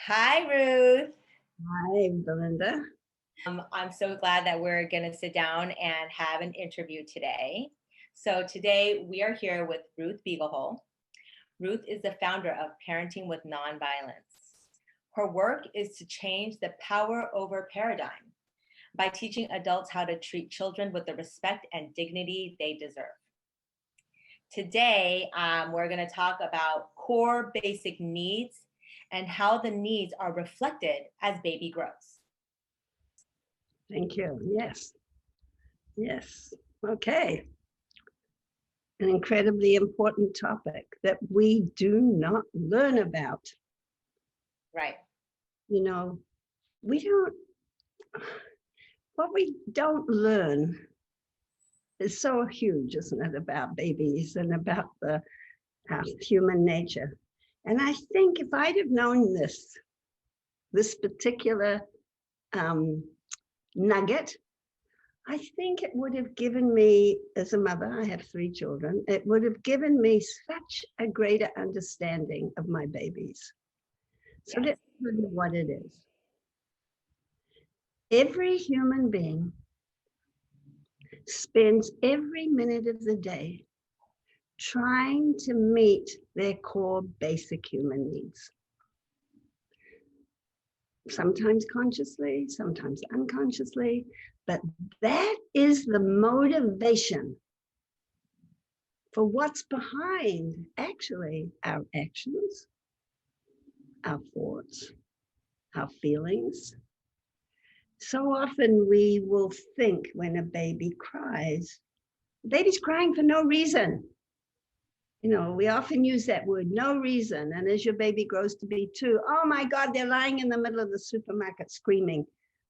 Hi, Ruth. Hi, Belinda. I'm so glad that we're going to sit down and have an interview today. So, today we are here with Ruth Beaglehole. Ruth is the founder of Parenting with Nonviolence. Her work is to change the power over paradigm by teaching adults how to treat children with the respect and dignity they deserve. Today, we're going to talk about core basic needs and how the needs are reflected as baby grows. Thank you. Yes. Yes. Okay. An incredibly important topic that we do not learn about. Right. You know, we don't, what we don't learn is so huge, isn't it, about babies and about our human nature. And I think if I'd have known this particular nugget, I think it would have given me, as a mother, I have 3 children, it would have given me such a greater understanding of my babies. So Yes. let's tell you what it is. Every human being spends every minute of the day trying to meet their core basic human needs. Sometimes consciously, sometimes unconsciously, but that is the motivation for what's behind actually our actions, our thoughts, our feelings. So often we will think when a baby cries, the baby's crying for no reason. You know, we often use that word, no reason. And as your baby grows to be 2, oh my God, they're lying in the middle of the supermarket screaming.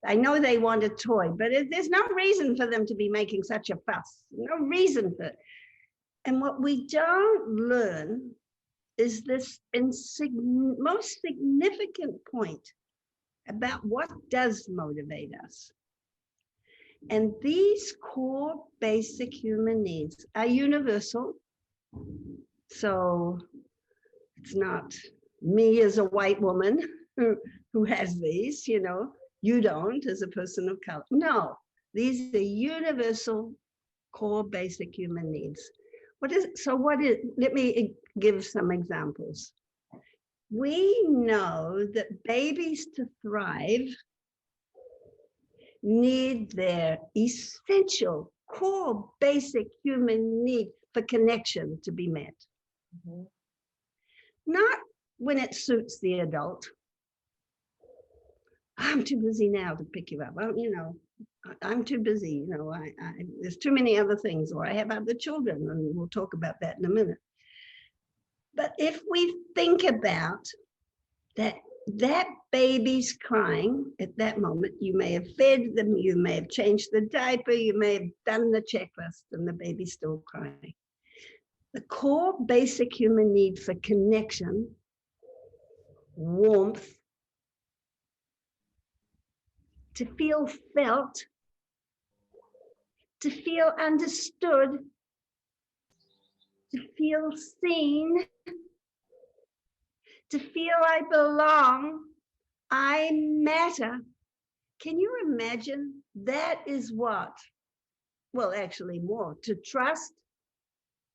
I know they want a toy, but there's no reason for them to be making such a fuss. No reason for it. And what we don't learn is this most significant point about what does motivate us. And these core basic human needs are universal. So it's not me as a white woman who has these, you don't as a person of color. No, these are universal core basic human needs. Let me give some examples. We know that babies to thrive need their essential core basic human need for connection to be met. Mm-hmm. Not when it suits the adult. I'm too busy now to pick you up. I'm too busy. There's too many other things, or I have other children, and we'll talk about that in a minute. But if we think about that baby's crying at that moment, you may have fed them, you may have changed the diaper, you may have done the checklist, and the baby's still crying. The core basic human need for connection, warmth, to feel felt, to feel understood, to feel seen, to feel I belong, I matter. Can you imagine? That is what, well, actually more, to trust.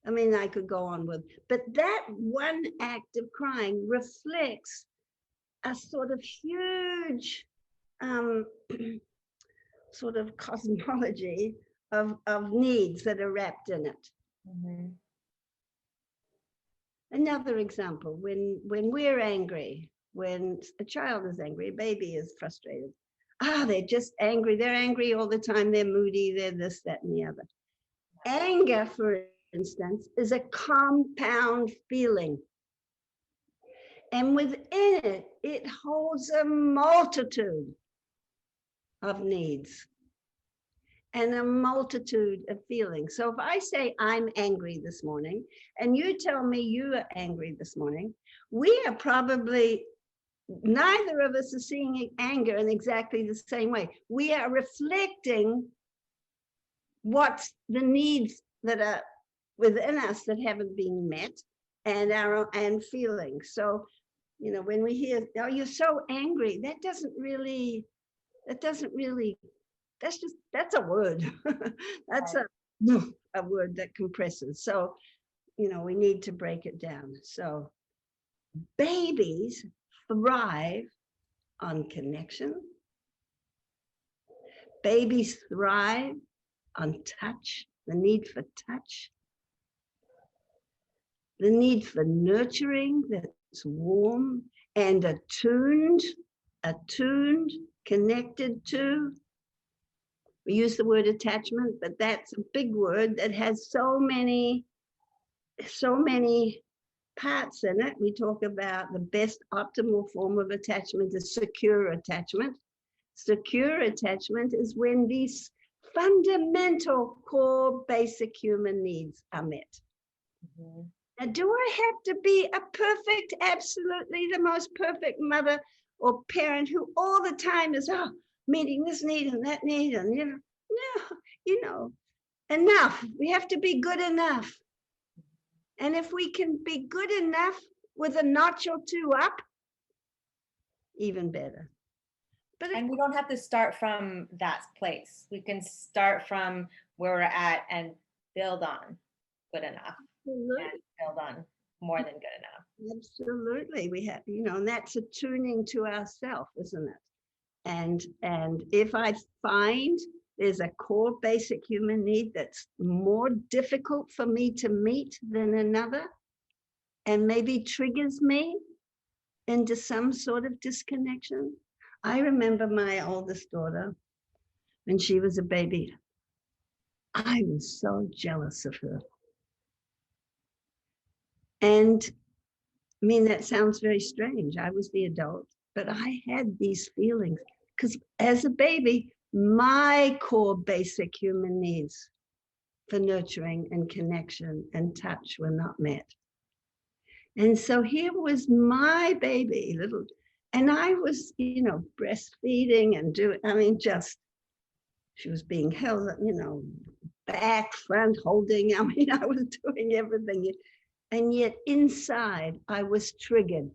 I mean, I could go on with, but that one act of crying reflects a sort of huge sort of cosmology of needs that are wrapped in it. Mm-hmm. Another example, when we're angry, when a child is angry, a baby is frustrated. They're just angry. They're angry all the time. They're moody. They're this, that, and the other. Anger, for instance, is a compound feeling. And within it, it holds a multitude of needs and a multitude of feelings. So if I say I'm angry this morning, and you tell me you are angry this morning, we are probably, neither of us are seeing anger in exactly the same way. We are reflecting what's the needs that are within us that haven't been met and feelings. So You know, when we hear, oh, you're so angry, that's a word. That's a word that compresses. So, you know, we need to break it down. So babies thrive on connection. Babies thrive on touch, the need for touch, the need for nurturing that's warm and attuned, connected to. We use the word attachment, but that's a big word that has so many parts in it. We talk about the best optimal form of attachment is secure attachment. Secure attachment is when these fundamental core basic human needs are met. Mm-hmm. Now, do I have to be a perfect, absolutely the most perfect mother or parent who all the time is meeting this need and that need, and no, enough. We have to be good enough. And if we can be good enough with a notch or two up, even better. And we don't have to start from that place. We can start from where we're at and build on good enough. Absolutely. And build on more than good enough. Absolutely. We have, and that's attuning to ourselves, isn't it? And if I find there's a core basic human need that's more difficult for me to meet than another, and maybe triggers me into some sort of disconnection. I remember my oldest daughter, when she was a baby, I was so jealous of her. And I mean, that sounds very strange. I was the adult, but I had these feelings because as a baby, my core basic human needs for nurturing and connection and touch were not met. And so here was my baby, and I was, breastfeeding and she was being held, back, front, holding. I was doing everything. And yet inside, I was triggered.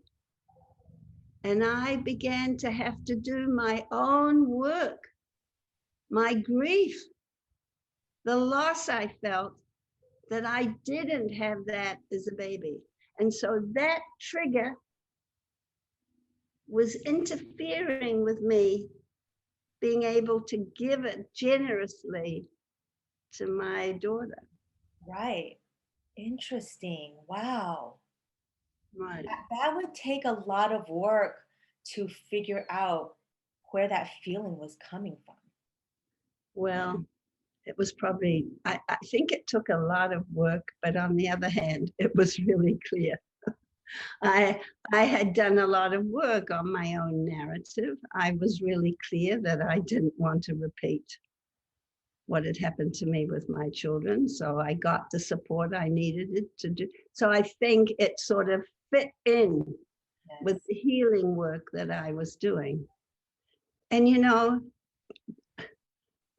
And I began to have to do my own work, my grief, the loss I felt that I didn't have that as a baby. And so that trigger was interfering with me being able to give it generously to my daughter. Right. Interesting. Wow. Right. That would take a lot of work to figure out where that feeling was coming from. Well, it was probably, I think it took a lot of work, but on the other hand, it was really clear. I had done a lot of work on my own narrative. I was really clear that I didn't want to repeat what had happened to me with my children. So I got the support I needed it to do. So I think it sort of fit in with the healing work that I was doing. And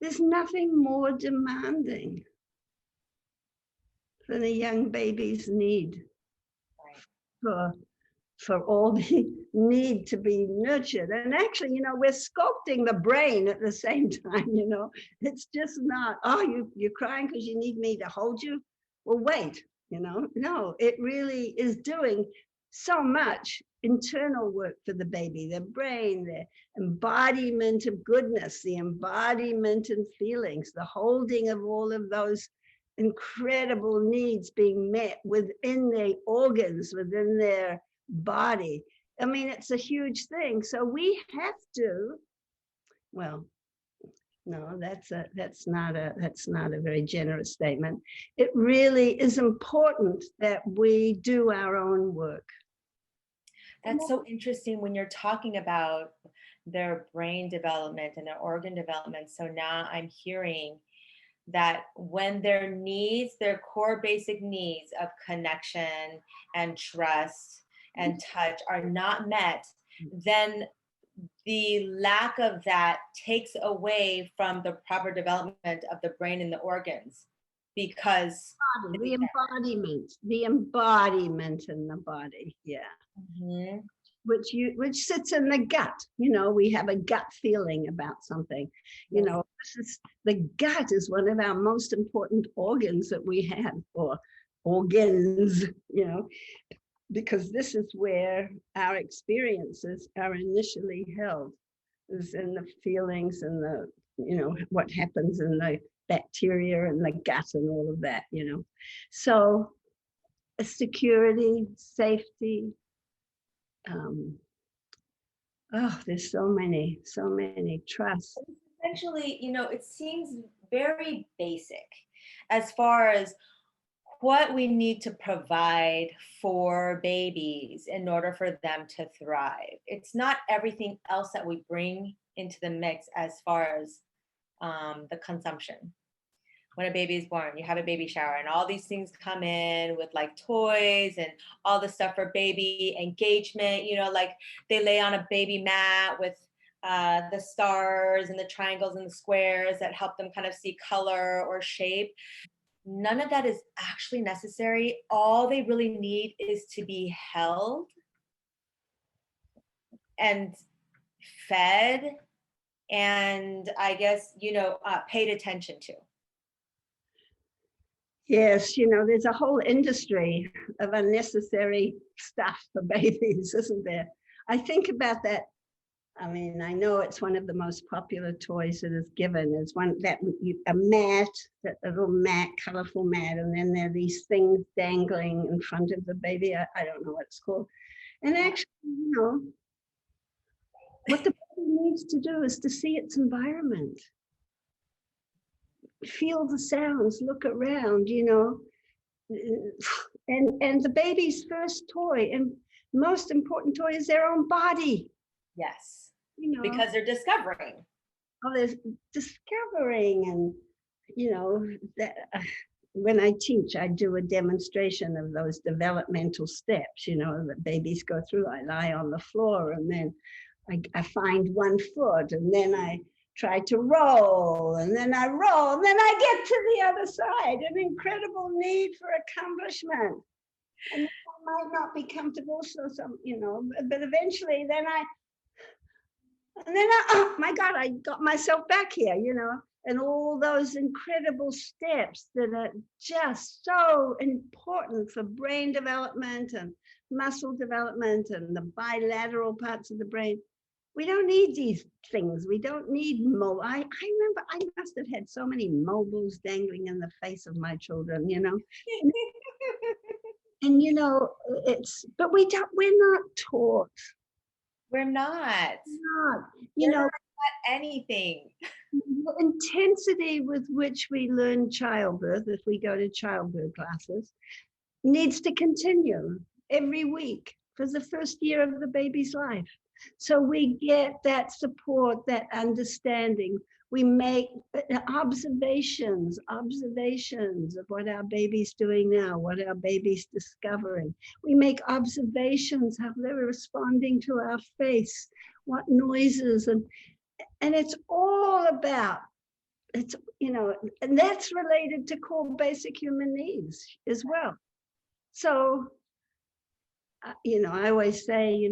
there's nothing more demanding than a young baby's need for all the need to be nurtured. And actually, we're sculpting the brain at the same time, it's just not, you're crying because you need me to hold you. Well, wait, no, it really is doing so much internal work for the baby, the brain, the embodiment of goodness, the embodiment and feelings, the holding of all of those incredible needs being met within their organs, within their body. I mean, it's a huge thing. So we have to, well, no, that's not a very generous statement. It really is important that we do our own work. That's so interesting when you're talking about their brain development and their organ development. So now I'm hearing that when their needs, their core basic needs of connection and trust and touch are not met, then the lack of that takes away from the proper development of the brain and the organs, because the embodiment in the body. Yeah. Mm-hmm. which sits in the gut. We have a gut feeling about something. The gut is one of our most important organs that we have, or organs, because this is where our experiences are initially held, is in the feelings and what happens in the bacteria and the gut and all of that. So security, safety, there's so many trust. Essentially, it seems very basic as far as what we need to provide for babies in order for them to thrive. It's not everything else that we bring into the mix as far as the consumption. When a baby is born, you have a baby shower, and all these things come in with like toys and all the stuff for baby engagement. Like they lay on a baby mat with the stars and the triangles and the squares that help them kind of see color or shape. None of that is actually necessary. All they really need is to be held and fed, and I guess, paid attention to. Yes, there's a whole industry of unnecessary stuff for babies, isn't there? I think about that. I mean, I know it's one of the most popular toys that is given. Is one that a mat, that little mat, colorful mat, and then there are these things dangling in front of the baby. I don't know what it's called. And actually, what the baby needs to do is to see its environment, feel the sounds, look around, and the baby's first toy and most important toy is their own body. Yes. Because they're discovering. There's discovering, and that when I teach, I do a demonstration of those developmental steps, that babies go through. I lie on the floor, and then I find one foot, and then I try to roll, and then I roll, and then I get to the other side. An incredible need for accomplishment. And I might not be comfortable, so but eventually oh my God, I got myself back here, and all those incredible steps that are just so important for brain development and muscle development and the bilateral parts of the brain. We don't need these things. We don't need I remember I must have had so many mobiles dangling in the face of my children, and but we're not taught. We're not. We're not anything. The intensity with which we learn childbirth, if we go to childbirth classes, needs to continue every week for the first year of the baby's life. So we get that support, that understanding. We make observations of what our baby's doing now, what our baby's discovering. We make observations, how they're responding to our face, what noises, and it's all about, and that's related to core basic human needs as well. So, I always say,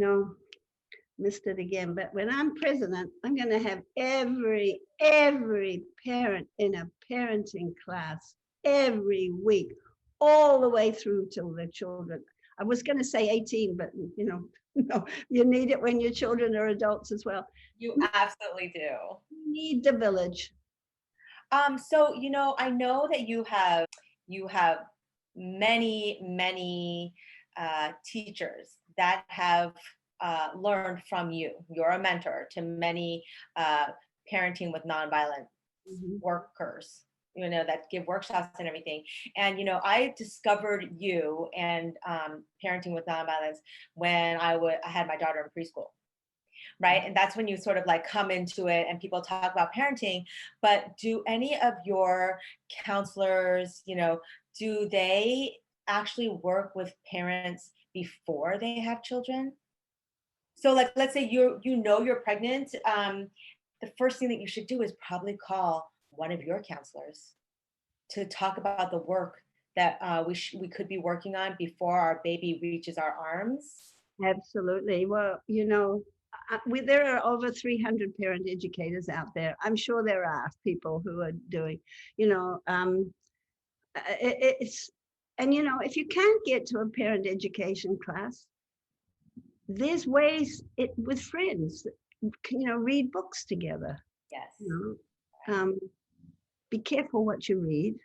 missed it again, but when I'm president, I'm going to have every parent in a parenting class every week, all the way through till the children. I was going to say 18, but no, you need it when your children are adults as well. You absolutely do. You need the village. So I know that you have many teachers that have learned from you. You're a mentor to many parenting with nonviolent workers, that give workshops and everything. And, I discovered you and parenting with nonviolence when I had my daughter in preschool. Right. And that's when you sort of like come into it and people talk about parenting. But do any of your counselors, do they actually work with parents before they have children? So like, let's say you're pregnant. The first thing that you should do is probably call one of your counselors to talk about the work that we could be working on before our baby reaches our arms. Absolutely. Well, there are over 300 parent educators out there. I'm sure there are people who are doing, you know, it's, and if you can't get to a parent education class, there's ways with friends, read books together. Yes. Be careful what you read.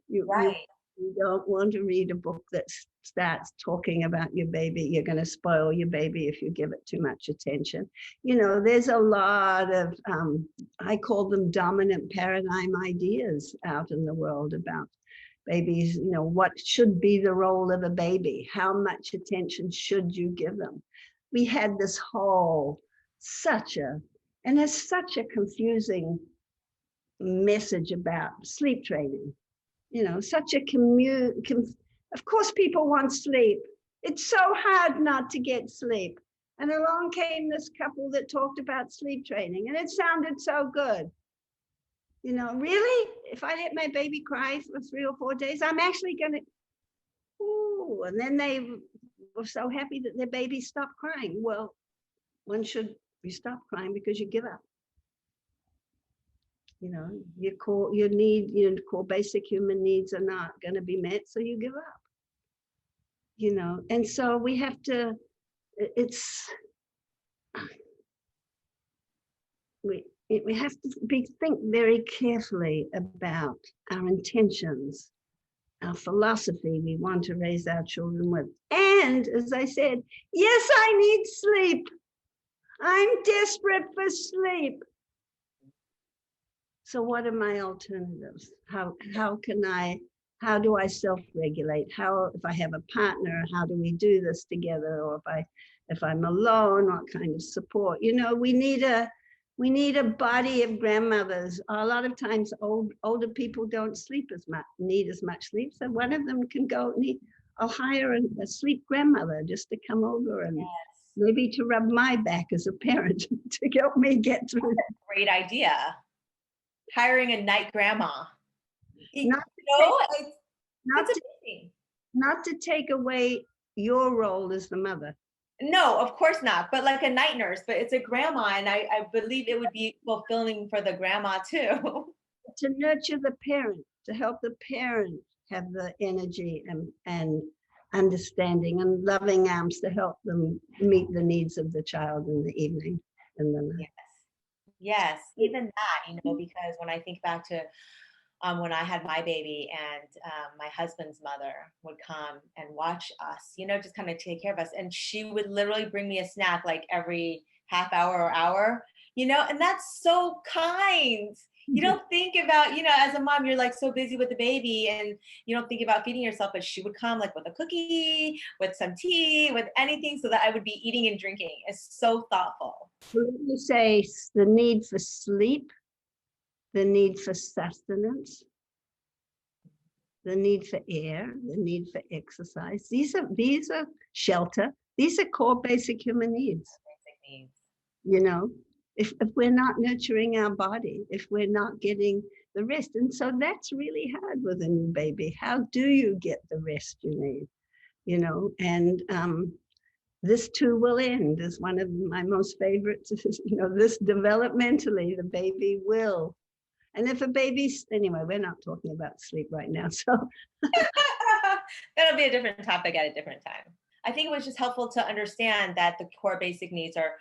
you, Right. you don't want to read a book that starts talking about your baby. You're going to spoil your baby if you give it too much attention. There's a lot of, I call them dominant paradigm ideas out in the world about babies. What should be the role of a baby? How much attention should you give them? We had this whole, and it's such a confusing message about sleep training. Such a of course people want sleep. It's so hard not to get sleep. And along came this couple that talked about sleep training, and it sounded so good. Really, if I let my baby cry for 3 or 4 days, I'm actually going to, and then they were so happy that their baby stopped crying. Well, when should you stop crying? Because you give up. Your core basic human needs are not going to be met, so you give up. And so we have to, we have to think very carefully about our intentions, our philosophy we want to raise our children with. And as I said, yes, I need sleep. I'm desperate for sleep. So what are my alternatives? How do I self-regulate? If I have a partner, how do we do this together? Or if I'm alone, what kind of support? We need a body of grandmothers. A lot of times older people don't need as much sleep. So one of them can I'll hire a sleep grandmother just to come over and maybe to rub my back as a parent to help me get through. Great idea. Hiring a night grandma. Not to take away your role as the mother. No, of course not. But like a night nurse, but it's a grandma, and I believe it would be fulfilling for the grandma too. To nurture the parent, to help the parent have the energy and understanding and loving arms to help them meet the needs of the child in the evening and the night. Yes, even that, because when I think back to when I had my baby, and my husband's mother would come and watch us, just kind of take care of us. And she would literally bring me a snack like every half hour or hour, and that's so kind. You don't think about, as a mom, you're like so busy with the baby and you don't think about feeding yourself, but she would come like with a cookie, with some tea, with anything so that I would be eating and drinking. It's so thoughtful. Let me say the need for sleep, the need for sustenance, the need for air, the need for exercise. These are shelter. These are core basic human needs. Basic needs. If we're not nurturing our body, if we're not getting the rest. And so that's really hard with a new baby. How do you get the rest you need? And this too will end is one of my most favorites. This developmentally, the baby will. And if a baby's, anyway, we're not talking about sleep right now. So that'll be a different topic at a different time. I think it was just helpful to understand that the core basic needs are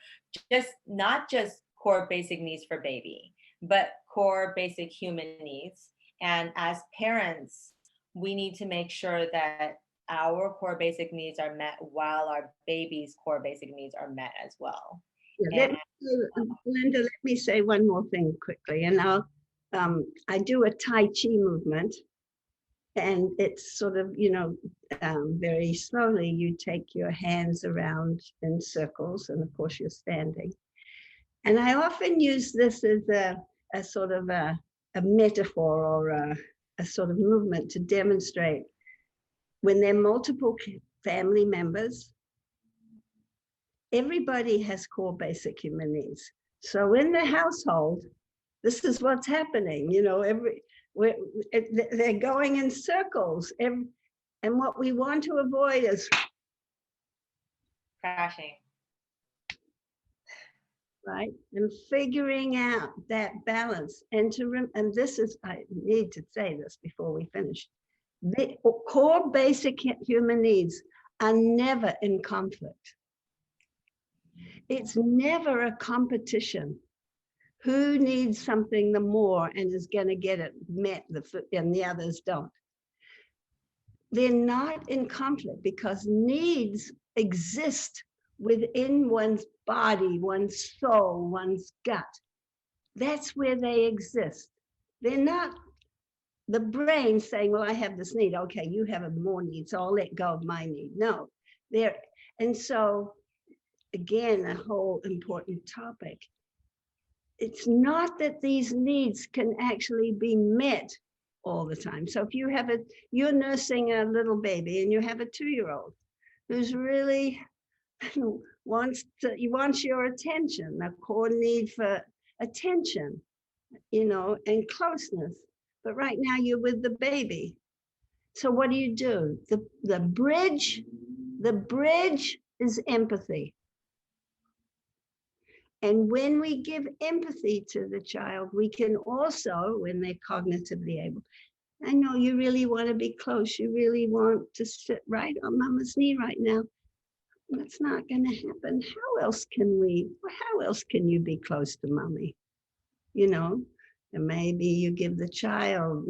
not just core basic needs for baby, but core basic human needs. And as parents, we need to make sure that our core basic needs are met while our baby's core basic needs are met as well. Linda, let me say one more thing quickly. And I do a Tai Chi movement, and it's sort of, very slowly you take your hands around in circles, and of course you're standing. And I often use this as a sort of a metaphor or a sort of movement to demonstrate when there are multiple family members, everybody has core basic human needs. So in the household, this is what's happening, they're going in circles. And what we want to avoid is crashing. right? And figuring out that balance. And and this is, I need to say this before we finish. The core basic human needs are never in conflict. It's never a competition. Who needs something the more and is going to get it met, and the others don't. They're not in conflict because needs exist within one's body, one's soul, one's gut. That's where they exist. They're not the brain saying, well, I have this need. Okay, you have a more need, so I'll let go of my need. No, they're, and so again, a whole important topic. It's not that these needs can actually be met all the time. So if you have you're nursing a little baby and you have a 2-year-old who's really wants your attention, a core need for attention, and closeness. But right now you're with the baby. So what do? The bridge is empathy. And when we give empathy to the child, we can also, when they're cognitively able, I know you really want to be close. You really want to sit right on mama's knee right now. That's not going to happen. How else can you be close to mommy? And maybe you give the child,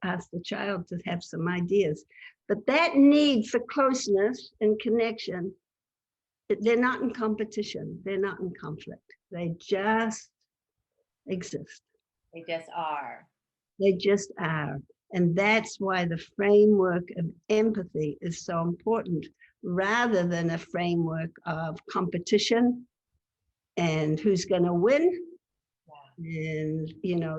ask the child to have some ideas. But that need for closeness and connection, they're not in competition. They're not in conflict. They just exist. They just are. They just are. And that's why the framework of empathy is so important, rather than a framework of competition and who's going to win. Yeah. And,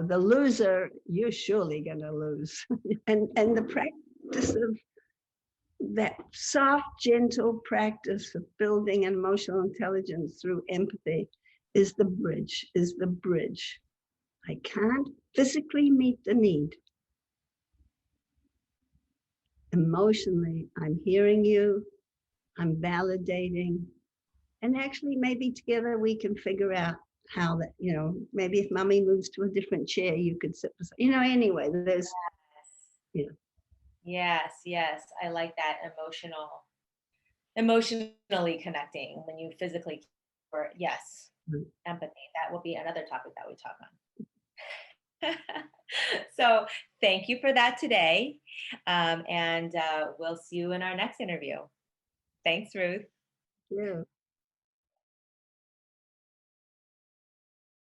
the loser, you're surely going to lose. and the practice of that soft, gentle practice of building emotional intelligence through empathy is the bridge. I can't physically meet the need. Emotionally, I'm hearing you, I'm validating, and actually maybe together we can figure out how that, maybe if mommy moves to a different chair, you could sit beside, anyway, there's, Yes. I like that emotionally connecting when you physically, or yes, empathy. That will be another topic that we talk on. So thank you for that today. And we'll see you in our next interview. Thanks, Ruth. Yeah.